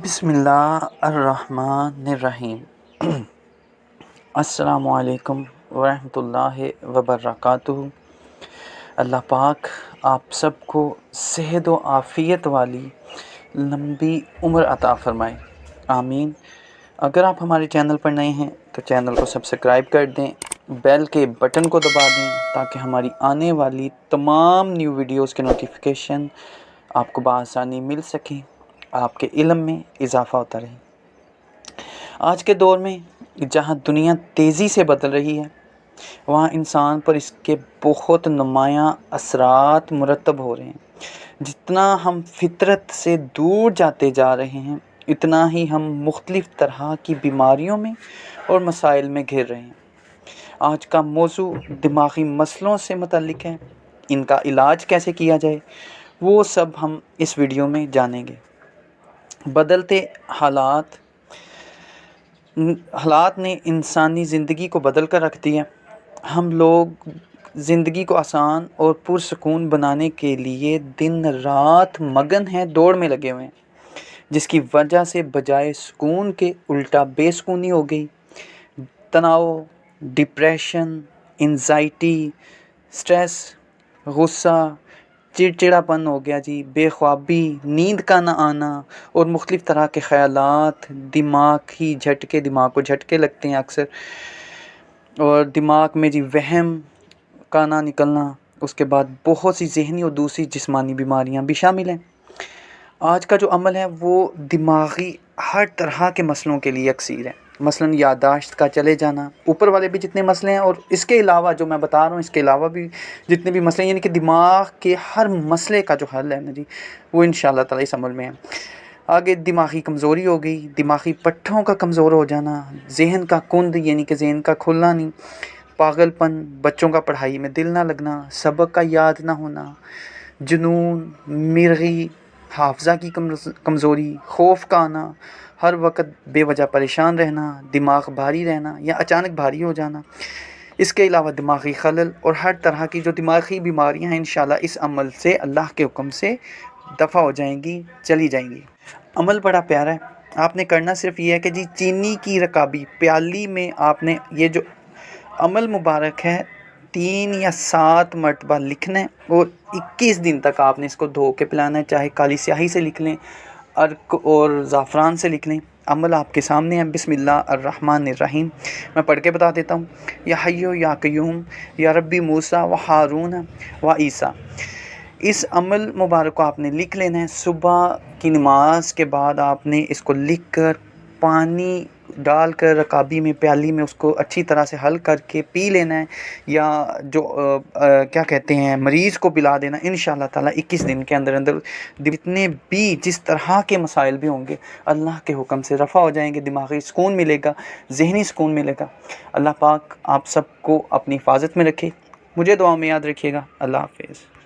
بسم اللہ الرحمن الرحیم السلام علیکم ورحمۃ اللہ وبرکاتہ۔ اللہ پاک آپ سب کو صحت و عافیت والی لمبی عمر عطا فرمائے، آمین۔ اگر آپ ہمارے چینل پر نئے ہیں تو چینل کو سبسکرائب کر دیں، بیل کے بٹن کو دبا دیں تاکہ ہماری آنے والی تمام نیو ویڈیوز کے نوٹیفیکیشن آپ کو بآسانی مل سکیں، آپ کے علم میں اضافہ ہوتا رہے۔ آج کے دور میں جہاں دنیا تیزی سے بدل رہی ہے، وہاں انسان پر اس کے بہت نمایاں اثرات مرتب ہو رہے ہیں۔ جتنا ہم فطرت سے دور جاتے جا رہے ہیں، اتنا ہی ہم مختلف طرح کی بیماریوں میں اور مسائل میں گھر رہے ہیں۔ آج کا موضوع دماغی مسئلوں سے متعلق ہے۔ ان کا علاج کیسے کیا جائے، وہ سب ہم اس ویڈیو میں جانیں گے۔ بدلتے حالات نے انسانی زندگی کو بدل کر رکھ دیا۔ ہم لوگ زندگی کو آسان اور پرسکون بنانے کے لیے دن رات مگن ہیں، دوڑ میں لگے ہوئے ہیں، جس کی وجہ سے بجائے سکون کے الٹا بے سکونی ہو گئی۔ تناؤ، ڈپریشن، انزائٹی، سٹریس، غصہ، چڑچڑاپن ہو گیا جی، بے خوابی، نیند کا نہ آنا اور مختلف طرح کے خیالات، دماغ کو جھٹکے لگتے ہیں اکثر، اور دماغ میں جی وہم کا نہ نکلنا، اس کے بعد بہت سی ذہنی اور دوسری جسمانی بیماریاں بھی شامل ہیں۔ آج کا جو عمل ہے وہ دماغی ہر طرح کے مسئلوں کے لیے یکسیر ہے، مثلاً یادداشت کا چلے جانا، اوپر والے بھی جتنے مسئلے ہیں اور اس کے علاوہ جو میں بتا رہا ہوں، اس کے علاوہ بھی جتنے بھی مسئلے ہیں، یعنی کہ دماغ کے ہر مسئلے کا جو حل ہے نا جی، وہ انشاءاللہ تعالی اس عمل میں ہے۔ آگے دماغی کمزوری ہو گئی، دماغی پٹھوں کا کمزور ہو جانا، ذہن کا کند یعنی کہ ذہن کا کھلنا نہیں، پاگل پن، بچوں کا پڑھائی میں دل نہ لگنا، سبق کا یاد نہ ہونا، جنون، مرغی، حافظہ کی کمزوری، خوف کا آنا، ہر وقت بے وجہ پریشان رہنا، دماغ بھاری رہنا یا اچانک بھاری ہو جانا۔ اس کے علاوہ دماغی خلل اور ہر طرح کی جو دماغی بیماریاں ہیں، انشاءاللہ اس عمل سے اللہ کے حکم سے دفع ہو جائیں گی، چلی جائیں گی۔ عمل بڑا پیارا ہے، آپ نے کرنا صرف یہ ہے کہ جی چینی کی رکابی پیالی میں آپ نے یہ جو عمل مبارک ہے 3 یا 7 مرتبہ لکھنا ہے، اور 21 دن تک آپ نے اس کو دھو کے پلانا ہے، چاہے کالی سیاہی سے لکھ لیں، عرق اور زعفران سے لکھ لیں۔ عمل آپ کے سامنے ہے، بسم اللہ الرحمن الرحیم۔ میں پڑھ کے بتا دیتا ہوں۔ یا حیو یا قیوم یا ربی موسیٰ و ہارون و عیسیٰ۔ اس عمل مبارک کو آپ نے لکھ لینا ہے۔ صبح کی نماز کے بعد آپ نے اس کو لکھ کر پانی ڈال کر رکابی میں پیالی میں اس کو اچھی طرح سے حل کر کے پی لینا ہے، یا جو کیا کہتے ہیں مریض کو پلا دینا۔ انشاءاللہ تعالی 21 دن کے اندر جتنے بھی جس طرح کے مسائل بھی ہوں گے، اللہ کے حکم سے رفع ہو جائیں گے، دماغی سکون ملے گا، ذہنی سکون ملے گا۔ اللہ پاک آپ سب کو اپنی حفاظت میں رکھے۔ مجھے دعاؤں میں یاد رکھیے گا۔ اللہ حافظ۔